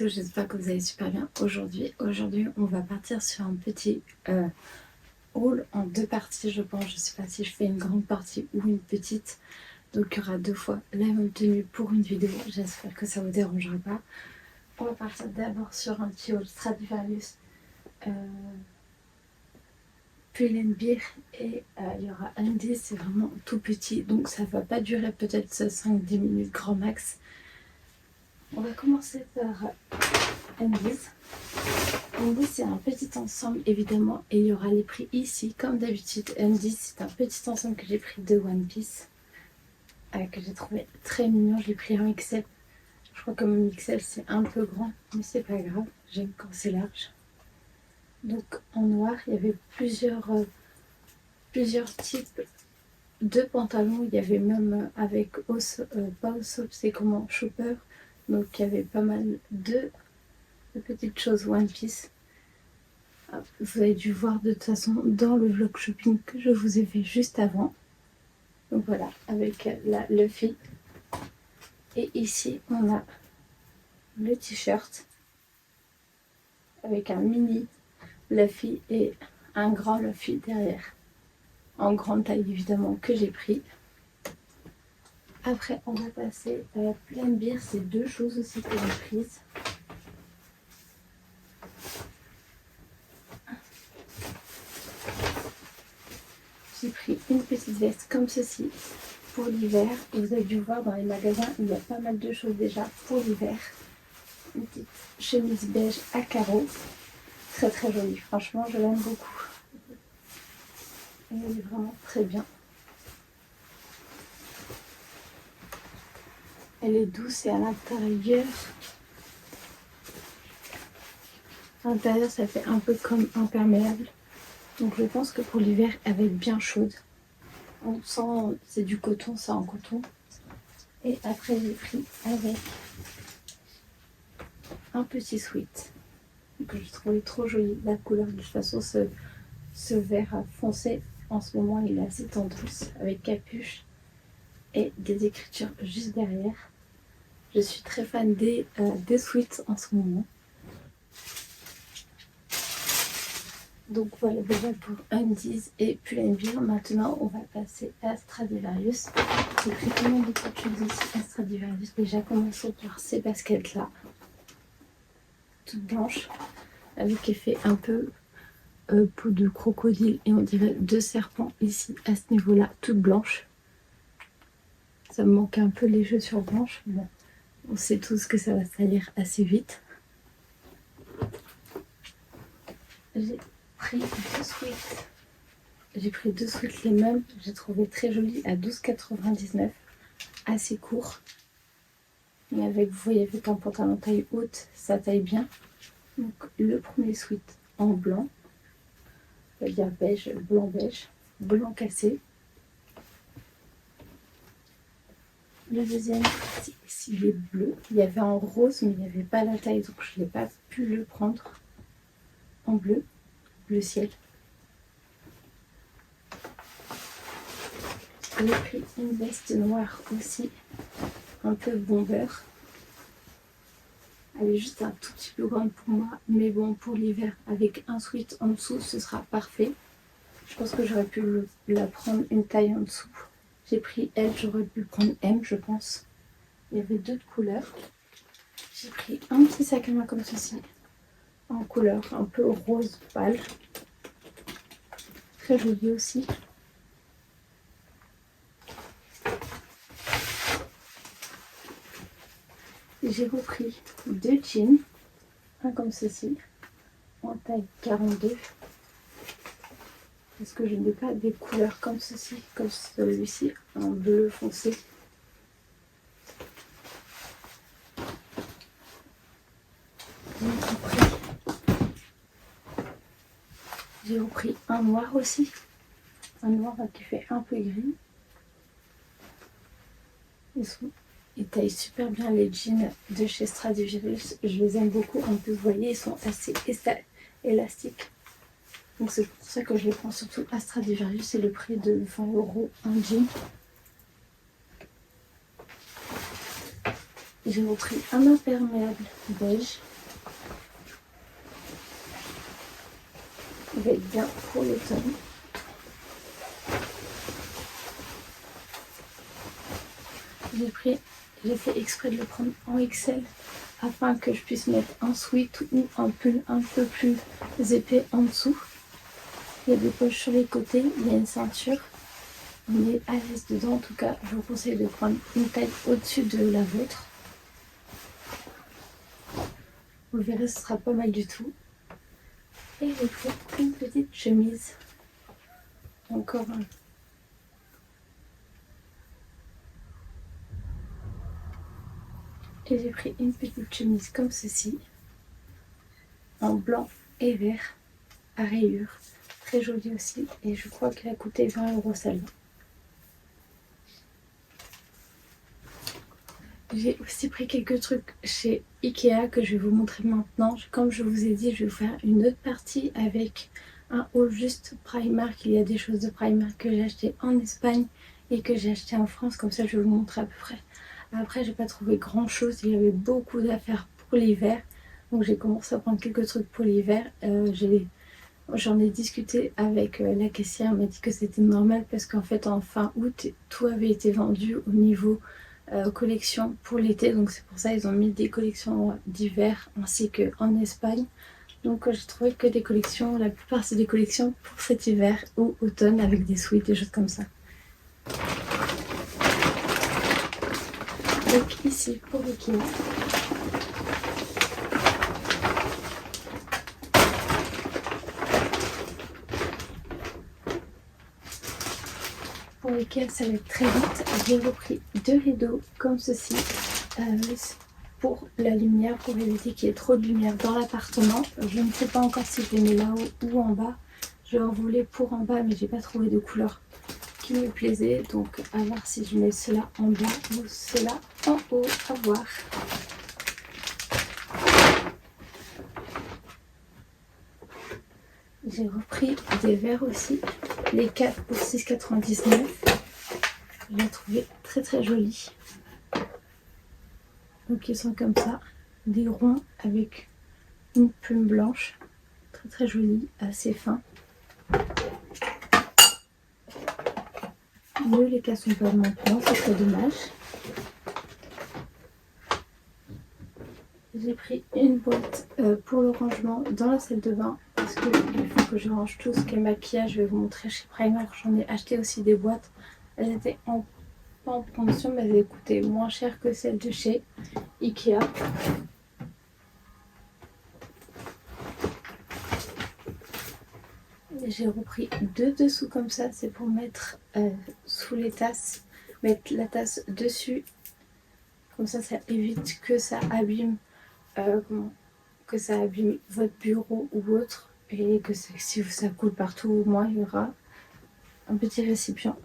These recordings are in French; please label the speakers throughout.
Speaker 1: tous, j'espère que vous allez super bien. Aujourd'hui, on va partir sur un petit haul en deux parties, je pense. Je sais pas si je fais une grande partie ou une petite. Donc il y aura deux fois la même tenue pour une vidéo. J'espère que ça vous dérangera pas. On va partir d'abord sur un petit haul Stradivarius Pull&Bear et il y aura Andy, c'est vraiment tout petit. Donc ça va pas durer peut-être 5-10 minutes grand max. On va commencer par Andy's. Andy's, c'est un petit ensemble évidemment et il y aura les prix ici comme d'habitude. Andy's, c'est un petit ensemble que j'ai pris de One Piece que j'ai trouvé très mignon. Je l'ai pris en XL. Je crois que mon XL c'est un peu grand mais c'est pas grave, j'aime quand c'est large. Donc en noir il y avait plusieurs types de pantalons. Il y avait même avec pas Usopp, c'est comment, Chopper. Donc il y avait pas mal de petites choses One Piece. Vous avez dû voir de toute façon dans le vlog shopping que je vous ai fait juste avant. Donc voilà, avec la Luffy. Et ici on a le t-shirt avec un mini Luffy et un grand Luffy derrière. En grande taille évidemment que j'ai pris. Après on va passer à la Pull&Bear, c'est deux choses aussi que j'ai prises. J'ai pris une petite veste comme ceci pour l'hiver. Vous avez dû voir dans les magasins, il y a pas mal de choses déjà pour l'hiver. Une petite chemise beige à carreaux. Très très jolie, franchement je l'aime beaucoup. Elle est vraiment très bien. Elle est douce et à l'intérieur ça fait un peu comme imperméable. Donc je pense que pour l'hiver elle va être bien chaude. On sent, c'est du coton, ça en coton. Et après j'ai pris avec un petit sweat que je trouvais trop joli. La couleur, de toute façon ce vert foncé en ce moment il est assez tendance avec capuche et des écritures juste derrière. Je suis très fan des sweats en ce moment. Donc voilà déjà pour Undies et Pull&Bear. Maintenant on va passer à Stradivarius. J'ai pris tellement beaucoup de choses ici à Stradivarius. Déjà commençons par ces baskets là, toutes blanches, avec effet un peu peau de crocodile et on dirait deux serpents ici à ce niveau là, toutes blanches. Ça me manque un peu les chaussures blanches. Bon, on sait tous que ça va salir assez vite. J'ai pris deux sweats les mêmes. J'ai trouvé très joli à 12,99 €, assez court. Mais avec, vous voyez, avec un pantalon taille haute, ça taille bien. Donc le premier sweat en blanc, ça veut dire beige, blanc cassé. Le deuxième, il est bleu. Il y avait en rose, mais il n'y avait pas la taille, donc je n'ai pas pu le prendre. En bleu ciel. J'ai pris une veste noire aussi, un peu bomber. Elle est juste un tout petit peu grande pour moi, mais bon, pour l'hiver, avec un sweat en dessous, ce sera parfait. Je pense que j'aurais pu la prendre une taille en dessous. J'ai pris L, j'aurais pu prendre M, je pense. Il y avait d'autres couleurs. J'ai pris un petit sac à main comme ceci, en couleur un peu rose pâle. Très joli aussi. J'ai repris deux jeans, un comme ceci, en taille 42. Parce que je n'ai pas des couleurs comme ceci, comme celui-ci, en bleu foncé. J'ai repris un noir aussi, un noir qui fait un peu gris. Ils taillent super bien les jeans de chez Stradivarius, je les aime beaucoup. En plus, vous voyez, ils sont assez élastiques. Donc c'est pour ça que je les prends surtout à Stradivarius. C'est le prix de 20 € un jean. J'ai repris un imperméable beige Il va être bien pour l'automne. J'ai fait exprès de le prendre en XL afin que je puisse mettre un sweat ou un pull un peu plus épais en dessous. Il y a des poches sur les côtés, il y a une ceinture. On est à l'aise dedans. En tout cas, je vous conseille de prendre une taille au-dessus de la vôtre. Vous verrez, ce sera pas mal du tout. Et j'ai pris une petite chemise. Encore un. Et j'ai pris une petite chemise comme ceci, en blanc et vert, à rayures. Très jolie aussi. Et je crois qu'elle a coûté 20 € celle-là. J'ai aussi pris quelques trucs chez Ikea que je vais vous montrer maintenant. Comme je vous ai dit, je vais vous faire une autre partie avec un haul juste Primark. Il y a des choses de Primark que j'ai acheté en Espagne et que j'ai acheté en France. Comme ça, je vais vous montrer à peu près. Après, j'ai pas trouvé grand chose. Il y avait beaucoup d'affaires pour l'hiver. Donc j'ai commencé à prendre quelques trucs pour l'hiver. J'en ai discuté avec la caissière. Elle m'a dit que c'était normal parce qu'en fait, en fin août, tout avait été vendu au niveau collection pour l'été, donc c'est pour ça ils ont mis des collections d'hiver ainsi qu'en Espagne. Donc j'ai trouvé que des collections, la plupart c'est des collections pour cet hiver ou automne avec des sweats, des choses comme ça. Donc ici pour Ikea, pour Ikea ça va être très vite. J'ai repris 2 rideaux comme ceci pour la lumière, pour éviter qu'il y ait trop de lumière dans l'appartement. Je ne sais pas encore si je les mets là-haut ou en bas. Je en voulais pour en bas mais j'ai pas trouvé de couleur qui me plaisait, donc à voir si je mets cela en bas ou cela en haut, à voir. J'ai repris des verres aussi, les 4 pour 6,99. Je les ai trouvés très très jolis. Donc ils sont comme ça, des ronds avec une plume blanche, très très joli, assez fin. Les cas sont pas maintenant, c'est très dommage. J'ai pris une boîte pour le rangement dans la salle de bain parce qu'il faut que je range tout ce qui est maquillage. Je vais vous montrer chez Primark. J'en ai acheté aussi des boîtes. Elles étaient pas en promotion, mais elles coûtaient moins cher que celles de chez Ikea. J'ai repris 2 dessous comme ça. C'est pour mettre sous les tasses, mettre la tasse dessus. Comme ça, ça évite que ça abîme. Que ça abîme votre bureau ou autre, et que si ça coule partout, au moins il y aura un petit récipient.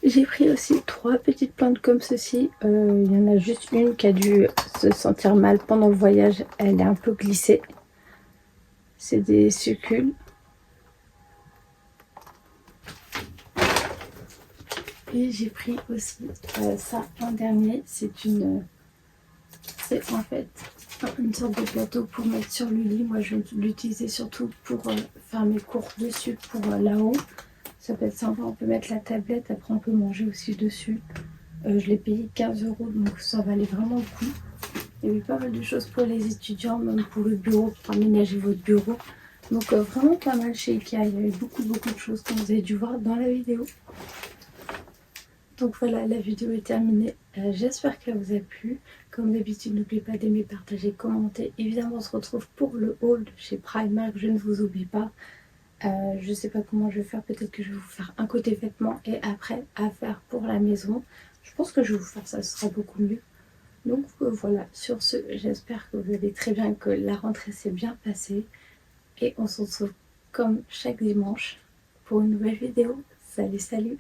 Speaker 1: J'ai pris aussi 3 petites plantes comme ceci. Il y en a juste une qui a dû se sentir mal pendant le voyage, elle est un peu glissée. C'est des succules. Et j'ai pris aussi ça en dernier. C'est en fait une sorte de plateau pour mettre sur le lit. Moi je vais l'utiliser surtout pour faire mes cours dessus pour là-haut. Ça peut être sympa, on peut mettre la tablette, après on peut manger aussi dessus. Je l'ai payé 15 €, donc ça valait vraiment le coup. Il y avait pas mal de choses pour les étudiants, même pour le bureau, pour aménager votre bureau. Donc vraiment pas mal chez Ikea, il y avait beaucoup de choses comme vous avez dû voir dans la vidéo. Donc voilà, la vidéo est terminée. J'espère qu'elle vous a plu. Comme d'habitude, n'oubliez pas d'aimer, partager, commenter. Évidemment, on se retrouve pour le haul chez Primark. Je ne vous oublie pas. Je ne sais pas comment je vais faire. Peut-être que je vais vous faire un côté vêtements et après à faire pour la maison. Je pense que je vais vous faire ça, ce sera beaucoup mieux. Donc voilà, sur ce, j'espère que vous allez très bien, que la rentrée s'est bien passée. Et on se retrouve comme chaque dimanche pour une nouvelle vidéo. Salut, salut!